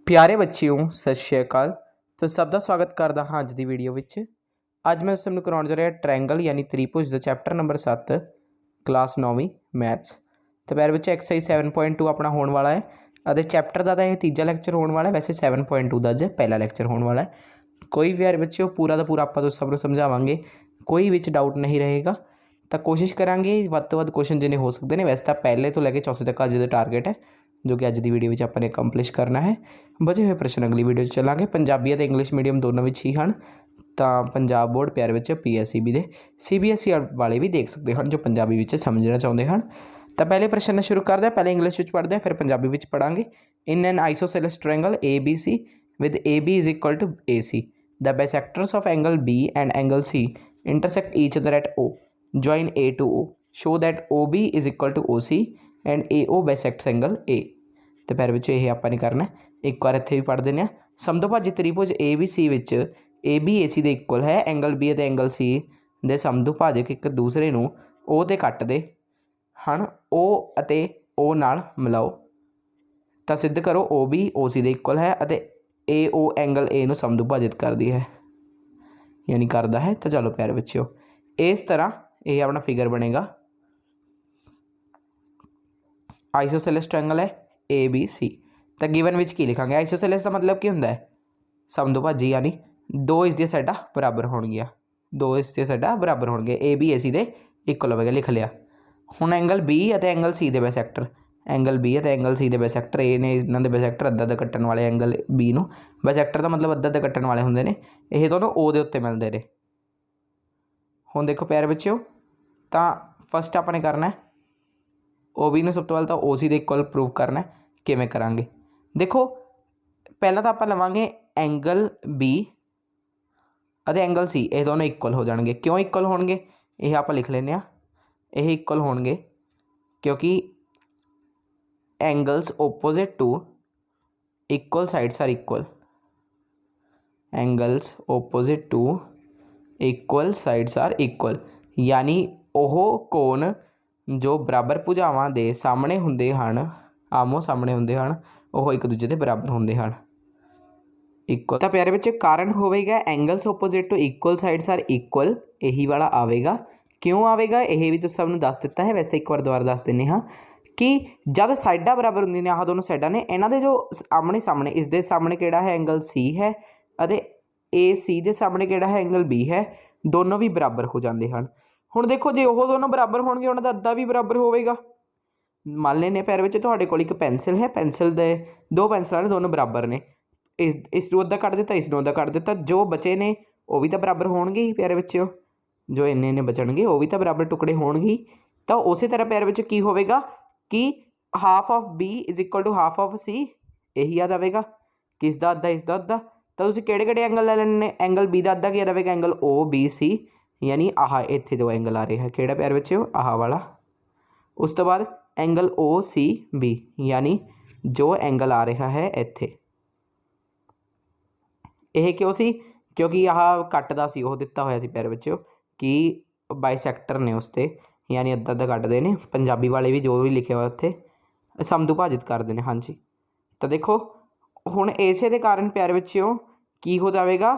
प्यारे बच्चों सत श्री अकाल। तो सब का स्वागत करता हाँ अज की वीडियो में। अज मैं तुहानूं कराउण जा रहा ट्रायंगल यानी त्रिभुज का चैप्टर नंबर 7 क्लास 9वीं मैथ्स। तो प्यारे बच्चों एक्सरसाइज 7.2 अपना होने वाला है और चैप्टर का तो यह तीजा लैक्चर होने वाला है। वैसे 7.2 का अज पहला लैक्चर होने वाला है। कोई भी प्यारे बच्चों पूरा का पूरा आप तो सबको समझावांगे, कोई भी डाउट नहीं रहेगा। तो कोशिश करांगे वध तो वध क्वेश्चन जिन्हें हो सकते हैं। वैसे तो पहले तो लैके चौथे तक अज का टारगेट है जो कि अज की वीडियो में आपने कंप्लीट करना है। बचे हुए प्रश्न अगली वीडियो चलांगे। पंजाबी तो इंग्लिश मीडियम दोनों में ही हैं। तो पंजाब बोर्ड प्यारे बच्चे PSEB के CBSE वाले भी देख सकते हैं जो पंजाबी में समझना चाहते हैं। तो पहले प्रश्न शुरू करते हैं। पहले इंग्लिश में पढ़ते हैं फिर पंजाबी में पढ़ांगे। In an isosceles triangle ABC with AB is equal to AC the bisectors of angle B and angle C intersect each other at O join A to O show that OB is equal to OC and AO bisects angle A। तो फिर बच्चों ये आपने करना है। एक बार इतने भी पढ़ दें। समदुभाजी त्रिभुज ABC विच AB AC के इक्वल है। एंगल B और एंगल C के समदुभाजक एक दूसरे को O ते कटते हैं। O और O नाल मिलाओ तो सिद्ध करो OB OC के इक्वल है और AO एंगल A को समदुभाजित करती है यानी करता है। तो चलो प्यारे बच्चों इस तरह ये अपना फिगर बनेगा। आइसोसेलेस ट्रायंगल है ABC। तो गिवन विच की लिखांगे। आइसोसेलेस का मतलब की होंदा है समदुभाजी यानी दो इसदियां साइडां बराबर होणगियां, दो इसदियां साइडां बराबर होणगे। AB AC दे इक्वल होवेगा लिख लिया। हुण एंगल B और एंगल C दे बाइसेक्टर, एंगल B और एंगल C दे बाइसेक्टर ए ने इन्हां दे बाइसेक्टर अद्धा अद्धा कट्टण वाले एंगल B नूं बाइसेक्टर का मतलब अद्धा अद्धा कट्टण वाले हुंदे ने। ये दोनों O दे उत्ते मिलदे ने। हुण देखो प्यारे बच्चों तो फस्ट आपने करना है OB ने सब तो पहले तो OC दे इक्वल प्रूव करना है। किवें करांगे देखो पहला तो आप लवांगे एंगल B और एंगल C ये दोनों इक्वल हो जाएंगे। क्यों इक्वल होणगे ये आप लिख लेने। ये इक्वल होणगे क्योंकि angles opposite to equal sides are equal. Angles opposite to equal sides are equal यानी वह कोण जो बराबर भुजावां दे सामने हुंदे हन, आमो सामने हुंदे हन, वह एक दूजे के बराबर हुंदे हन इक्वल। तो प्यारे बच्चे कारण होवेगा angles opposite to equal sides are equal, यही वाला आवेगा। क्यों आवेगा यह भी तो सबने दस दिता है। वैसे एक बार दोबारा दस देने हाँ कि जब साइडा बराबर होंदी ने, आह दोनों साइडा ने, इन्हां दे जो आमने सामने इस दे सामने किहड़ा है एंगल C है और AC दे सामने किहड़ा है एंगल B है, दोनों भी बराबर हो जाते हैं। हुण देखो जो वो दोनों बराबर होणगे उन्हां दा अद्धा भी बराबर होवेगा। मान लेने पैर में तुहाडे कोल एक पेंसिल है, पेंसिल दे दो पेंसिलां ने दोनों बराबर ने, इसनूं अद्धा कट दिता इसनूं अद्धा कट दिता, जो बचे ने वो भी तो बराबर होणगे ही प्यारे बच्चों। जो इन्ने इन्ने बचणगे वो भी तो बराबर टुकड़े होणगे ही। तो उस तरह प्यारे बच्चों की होवेगा कि half of B is equal to half of C, यही याद आएगा कि इसका अद्धा इसका अद्धा। तो तुसीं किहड़े एंगल ले लेने, एंगल B का अद्धा की रहेगा एंगल OBC यानी आह इत्थे जो एंगल आ रहा है किहड़ा प्यारे बच्चों आह वाला। उस तो बाद एंगल OCB यानी जो एंगल आ रहा है इत्थे। यह क्यों सी क्योंकि आह कटदा सी, ओह दिता होया सी प्यारे बच्चों कि बाइसैक्टर ने उसते यानी अद्धा अद्धा कटते हैं। पंजाबी वाले भी जो भी लिखे हुआ उत्थे समदुभाजित करते हैं। हाँ जी तो देखो हुण इसे दे कारण प्यारे बच्चों की हो जाएगा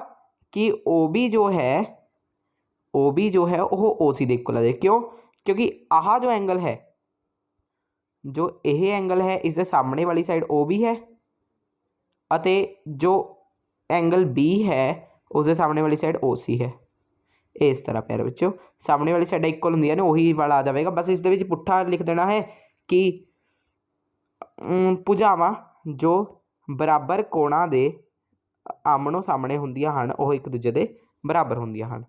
कि OB जो है वह OC दे इक्वल आ जाए। क्यों क्योंकि आह जो एंगल है, जो यह एंगल है इसके सामने वाली साइड OB है अते जो एंगल B है उसके सामने वाली साइड OC है। इस तरह प्यारे बच्चों सामने वाली साइड इक्वल होंदी ने वही वाला आ जाएगा। बस इस दे विच पुट्ठा लिख देना है कि भुजावां जो बराबर कोणां दे आमनो सामने हुंदियां हन वह एक दूजे के बराबर हुंदियां हन।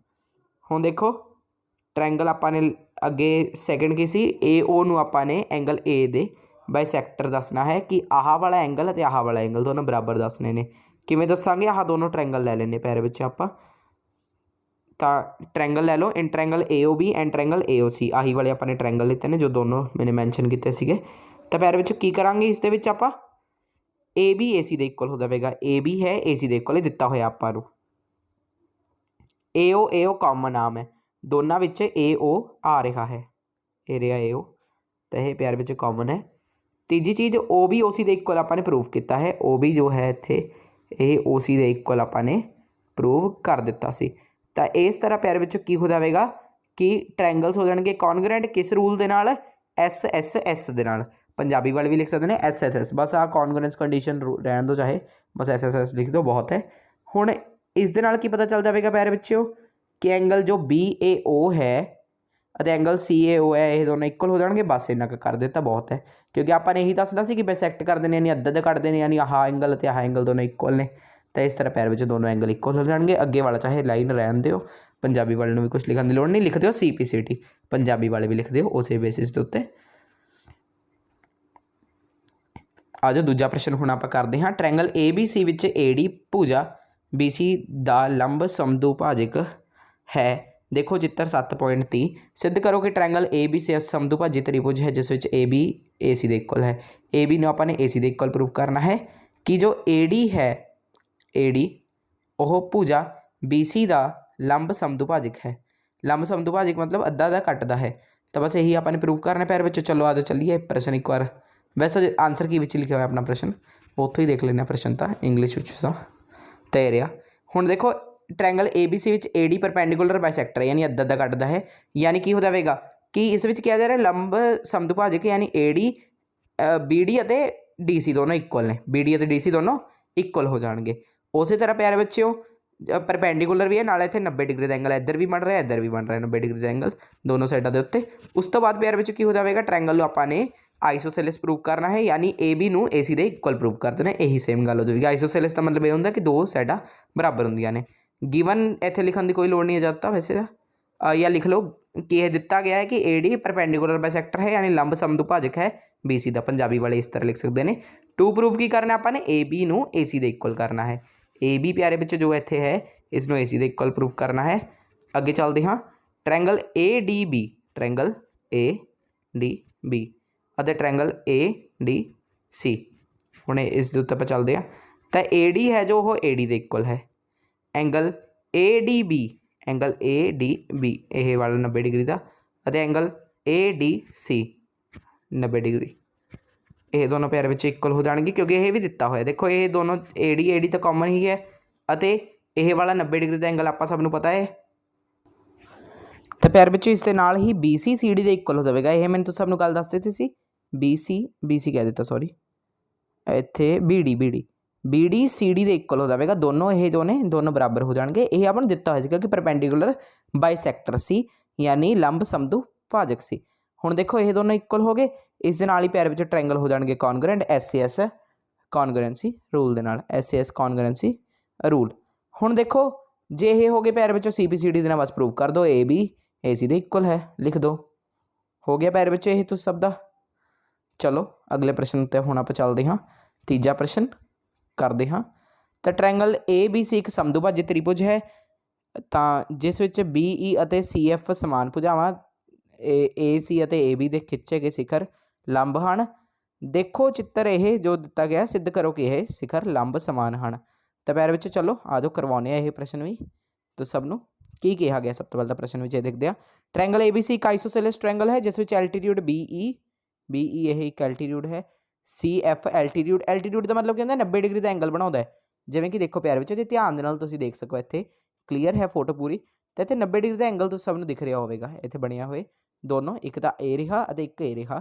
हुण देखो ट्रायंगल आपां ने अगे सैकेंड की सी AO नूं आपां ने एंगल A दे बाइसैक्टर दसना है कि आह वाला एंगल और आह वाला एंगल दोनों बराबर दसने ने। किवें दसांगे आह दोनों ट्रायंगल ले लेने प्यारे बच्चे आपां। तो ट्रायंगल ले लो in triangle AOB and triangle AOC, आही वाले अपने ट्रायंगल लेते हैं जो दोनों मैंने मैंशन किए थे। तो प्यारे बच्चों की करांगे इस दे विच आपां AB AC दे इक्वल हो जाएगा। AB है AC दे इक्वल दिता होया आपां नूं। AO कॉमन आम है दोनों विच AO आ रहा है, ये रहा AO तो यह प्यारे बच्चे कॉमन है। तीजी चीज़ ओ बी ओ सी के इक्वल आपने प्रूव किया है, ओ बी जो है इत्थे ये ओ सी के इक्वल आपने प्रूव कर दिता सी। तो इस तरह प्यारे बच्चों की हो जाएगा कि ट्रायंगल्स हो जाएंगे कॉन्ग्रेंट किस रूल के नाल, एस एस एस के नाल। पंजाबी वाले भी लिख सकते हैं एस एस एस, बस आ कॉन्ग्रेंस कंडीशन रहने दो, चाहे बस एस एस एस लिख दो बहुत है। हुण इस दे नाल की पता चल जाएगा प्यारे बच्चों कि एंगल जो बी ए ओ है ਅਤੇ एंगल सी ए ओ है ये दोनों इक्वल हो जाएंगे, बस इन्ना कर दिता बहुत है। क्योंकि आपने यही दसना सी कि बाइसेक्ट कर देने यानी अद्ध कट देने यानी आह एंगल ते आह एंगल दोनों इक्वल ने। तो इस तरह पैर में दोनों एंगल इक्वल हो जाएंगे। अगे वाला चाहे लाइन रहन दो, पंजाबी वाले भी कुछ लिखने की लोड़ नहीं, लिख दो CPCT, पंजाबी वाले भी लिख दो उस बेसिस के उत्ते। आ जाओ दूजा प्रश्न हुण आपां करते हैं। ट्रायंगल ABC विच AD भुजा BC दा लंब समदुभाजक है। देखो चित्र 7.30 सिद्ध करो कि ट्रायंगल ABC समदुभाजी त्रिभुज है जिस विच AB AC दे इक्वल है। AB ने आपने AC दे इक्वल प्रूव करना है कि जो AD है AD वह भुजा BC दा लंब समदुभाजक है। लंब समदुभाजक मतलब अद्धा अद्धा कटदा है। तो बस यही आपने प्रूव करना प्यारे बच्चों। चलो आ जाओ चलिए प्रश्न एक बार, वैसे आंसर की विच लिखा हुआ अपना प्रश्न उत्थों ही देख लेना प्रश्न, तो इंग्लिश तय रहा। हुण देखो ट्रायंगल ABC विच AD परपेंडिकुलर बाइसेक्टर यानी अद्धा अद्धा कटदा है, यानी कि हो जाएगा कि इस विच क्या जा रहा है लंब समदुभाजक यानी AD BD और DC दोनों इक्वल ने, BD और DC दोनों इक्वल हो जाएंगे। उस तरह प्यारे बच्चों परपेंडिकुलर भी है, नाले इत्थे 90 डिग्री का एंगल इधर भी बन रहा है इधर भी बन रहा है 90 डिग्री का एंगल दोनों साइडों के उत्ते। उस तो बाद प्यारे बच्चों की हो जाएगा ट्रायंगल आपने आइसोसेलेस प्रूव करना है, यानी AB नूं AC दे इक्वल प्रूव कर देना। यही सेम गल हो जाएगी। आइसोसेलेस का मतलब ये होंगे कि दो साइडां बराबर होंदियां ने। गिवन इत्थे लिखने की कोई लोड़ नहीं है ज़्यादा वैसे, या लिख लो कि यह दिता गया है कि AD परपेंडिकुलर बाइसेक्टर है यानी लंब समदुभाजक है BC का। पंजाबी वाले इस तरह लिख सकते हैं। टू प्रूव की करना आपने AB नूं AC दे इक्वल करना है। AB प्यारे बच्चे जो इत्थे है इसनों AC दे इक्वल प्रूव करना है। अगे चलते हाँ ट्रायंगल ADB, ट्रायंगल ADB ਅਤੇ ट्रायंगल ADC। ਹੁਣ ਇਸ ਦੇ ਉੱਤੇ ਆਪਾਂ ਚੱਲਦੇ ਹਾਂ। ਤਾਂ AD है जो वो AD ਦੇ इक्वल है। एंगल ADB, एंगल ADB ਇਹ वाला 90 डिग्री का ਅਤੇ एंगल ADC 90 डिग्री, ਇਹ दोनों प्यारे बच्चे इक्वल हो जाएंगे क्योंकि ये भी दिता हुआ। देखो ये दोनों AD तो कॉमन ही है ਅਤੇ ਇਹ वाला 90 डिग्री का एंगल आप सबनों पता है। तो प्यारे बच्चे इस नाल ही BC CD के इक्वल हो जाएगा। ये मैंने तो सबनों गल दस दी सी BC कह दिता सॉरी, इत्थे BD CD के इक्वल हो जाएगा। दोनों ये जो ने दोनों बराबर हो जाएंगे। ये आपने दिता हुआ क्योंकि परपेंडिकुलर बाइसेक्टर सी यानी लंब समदुभाजक सी। हुण देखो ये दोनों इक्वल हो गए, इस दे नाल ही प्यारे बच्चों ट्रायंगल हो जाएंगे कॉन्ग्रेंट SAS कॉन्ग्रेंसी रूल के नाल, SAS कॉन्ग्रेंसी रूल। हुण देखो जे ये हो गए प्यारे बच्चों CPCD देना बस प्रूव कर दो AB AC दे इक्वल है, लिख दो हो गया प्यारे बच्चों ये तो सब दा। चलो अगले प्रश्न ते हुण आपां चलदे हाँ। तीजा प्रश्न करते हाँ। तो ट्रायंगल ABC एक समदुभाजी त्रिभुज है तो जिस विच BE और CF समान भुजावां AC और AB के खिंचे गए शिखर लंब हैं। देखो चित्र यह जो दिता गया सिद्ध करो कि यह शिखर लंब समान हैं। तो प्यारे बच्चों चलो आ जाओ करवाने यह प्रश्न भी तो सबनों की कहा गया। सब तो पहले प्रश्न में देखते हैं। ट्रायंगल ABC एक आइसोसेलेस ट्रायंगल है जिस विच एल्टीट्यूड BE यह एक एल्टीट्यूड है, CF एल्टीट्यूड का मतलब क्या होंदा 90 डिग्री का एंगल बनाता है। जिवें कि देखो प्यारे बच्चों जे ध्यान दे नाल तुसीं देख सको इत्थे क्लीयर है फोटो पूरी, तो इत्थे 90 डिग्री का एंगल तो सबनों दिख रहा होगा इत्थे बनिया हुए दोनों, एक तो ए रहा और एक ए रहा,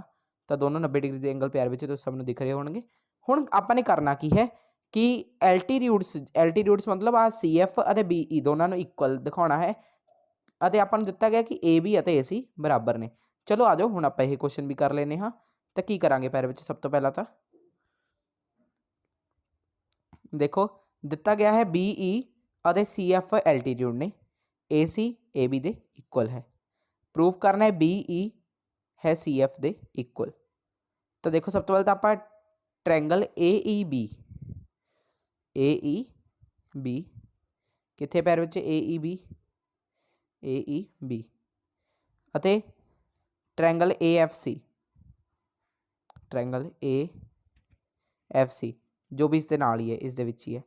तो दोनों 90 डिग्री के एंगल प्यारे बच्चों तो सबनों दिख रहे होंगे। हुण आपां ने करना की है कि एल्टीट्यूड्स मतलब आ CF और BE दोनों इक्वल दिखाना है ਅਤੇ ਆਪਾਂ ਨੂੰ ਦਿੱਤਾ ਗਿਆ कि AB ਅਤੇ AC बराबर ने। चलो आ जाओ हुण आपां ਇਹ क्वेश्चन भी कर लेने हाँ। तो की करांगे पैर विच सब तो पहला तो देखो दिता गया है BE और CF एल्टीट्यूड ने AC AB दे इक्वल है। प्रूव करना है BE है CF दे इक्वल। तो देखो सब तो पहले तो आप ट्रायंगल AEB कित्थे पैर विच AEB ਅਤੇ ट्रायंगल AFC जो भी इसके नाल ही है इस दे विच ही है।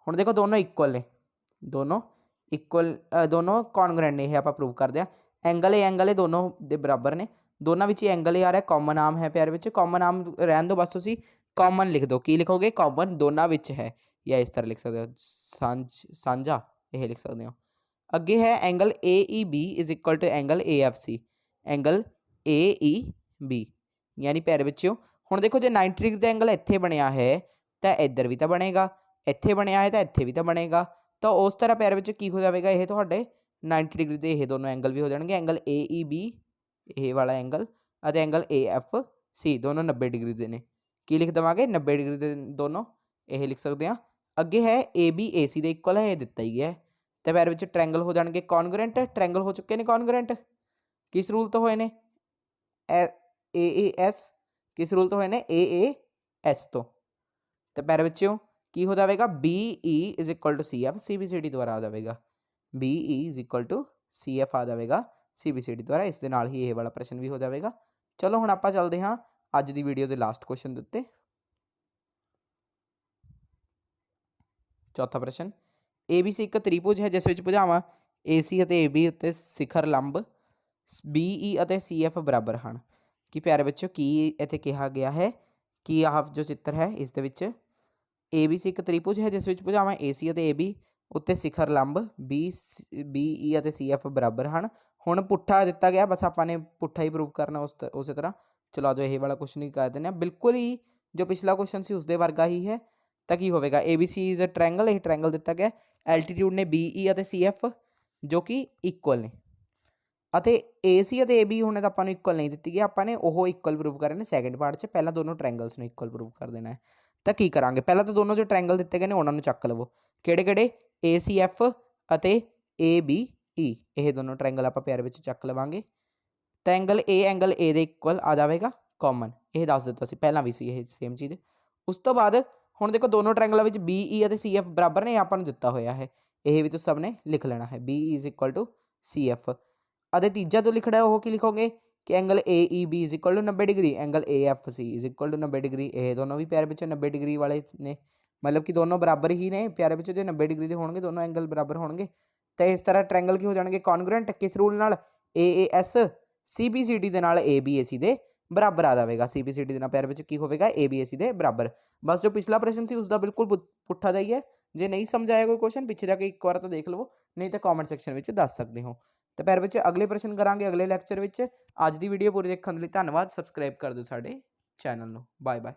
हुण देखो दोनों इक्वल ने, दोनों कॉन्ग्रेंट ने, यह आप प्रूव करते हैं। एंगल ए दोनों दे बराबर ने दोनों विच एंगल आ रहा, कॉमन आर्म है प्यारे बच्चों, कॉमन आर्म रहन दो, बस तुसी कॉमन लिख दो। की लिखोगे? कॉमन दोनों विच है, या इस तरह लिख सकते हो सांझा, यह लिख सकते हो। अगे है angle a e b is equal to angle a f c, angle a e b यानी प्यारे बच्चों हुण देखो जो 90 डिग्री का एंगल इत्थे बनया है तो इधर भी तो बनेगा, इत्थे बनया है तो इत्थे भी तो बनेगा, तो उस तरह प्यारे बच्चों की हो जाएगा, ये तुहाडे 90 डिग्री के ये दोनों एंगल भी हो जाएंगे, एंगल ए ई बी ये वाला एंगल और एंगल ए एफ सी दोनों 90 डिग्री के ने। की लिख देवांगे? 90 डिग्री के दोनों, ये लिख सकते हैं। अगे है ए बी ए सी के इक्वल है, ये दिता ही है, तो पैर विच ट्रैंगल हो जाएंगे कॉन्ग्रेंट, ट्रैंगल हो चुके हैं कॉन्ग्रेंट, किस रूल तो होए ने? ए एस, किस रूल तो होए ने? ए एस तो पैर बच्चों की हो जाएगा? B E is equal to C F, C B C D द्वारा आ जाएगा, B E is equal to C F आ जाएगा सी बी सी डी द्वारा, इस दे नाल ही ये वाला प्रश्न भी हो जाएगा। चलो हुण आपां चलदे हां अज दी वीडियो दे लास्ट क्वेश्चन दे उत्ते। चौथा प्रश्न, ए बी सी एक त्रिभुज है जिस विच भुजावां ए सी और ए बी उत्ते शिखर लंब बी ई और सी एफ बराबर हैं। कि प्यारे बच्चों की इत्थे कहा गया है कि आह जो चित्र है इस दे विच ए बी सी एक त्रिभुज है जिस विच भुजावां ए सी और ए बी उत्ते शिखर लंब बी ई और सी एफ बराबर हैं। हुण पुट्ठा दिता गया, बस आपां पुट्ठा ही प्रूव करना उस तरह। चलो जो यही वाला क्वेश्चन ही कर दें, बिल्कुल ही जो पिछला क्वेश्चन से उसके वर्गा ही है, तो की होगा? A b c is a triangle, यह ट्रैंगल दिता गया, एल्टीट्यूड ने बी ई और सी एफ जो कि इक्वल ने, ए सी और ए बी हुणे तो आपां इक्वल नहीं दी गई, आपां वो इक्वल प्रूव करने सैकेंड पार्ट से, पहला दोनों ट्रैंगल्स ने इक्वल प्रूव कर देना है। तो की करांगे? पहला तो दोनों जो ट्रैंगल दिते गए उन्होंने चक लवो, किहड़े-किहड़े? ए सी एफ अते ए बी ई, ये दोनों ट्रैंगल आप प्यारे विच चक लवांगे। तो एंगल ए दे इक्वल आ जाएगा कॉमन, यह दस दिता सी पहला भी सी, यह सेम चीज़। उस तो बाद हुण देखो दोनों ट्रैंगलों में बी ई और सी एफ बराबर ने, आपां नूं दिता होया है, यह भी तो सब ने लिख लेना है, b E is equal to C f. अरे तीजा जो लिखना है वो की लिखोगे कि angle a e b is equal to 90 degree, angle a f c is equal to 90 degree, ये दोनों भी प्यारे बच्चे 90 डिग्री वाले ने, मतलब कि दोनों बराबर ही ने प्यारे बच्चे, जो 90 डिग्री के होंगे दोनों एंगल बराबर होंगे। तो इस तरह ट्रैंगल की हो जाएंगे कॉन्ग्रेंट, किस रूल नाल? A s c B C d के नाल ए बी ए सी दे बराबर आ जाएगा, सी बी सी डी के प्यारे बच्चे की होगा? ए बी ए सी दे बराबर। बस जो पिछला प्रश्न से उसका बिल्कुल पुट्ठा जाइए है, जो नहीं समझ आया कोई क्वेश्चन पीछे जाके एक बार तो देख लो, नहीं तो कॉमेंट सैक्शन में दस सकते हो। तो प्यारे बच्चे अगले प्रश्न करांगे अगले लैक्चर में। अज की वीडियो पूरी देखने के लिए धन्यवाद, सबसक्राइब कर दो साडे चैनल नूं। Bye bye.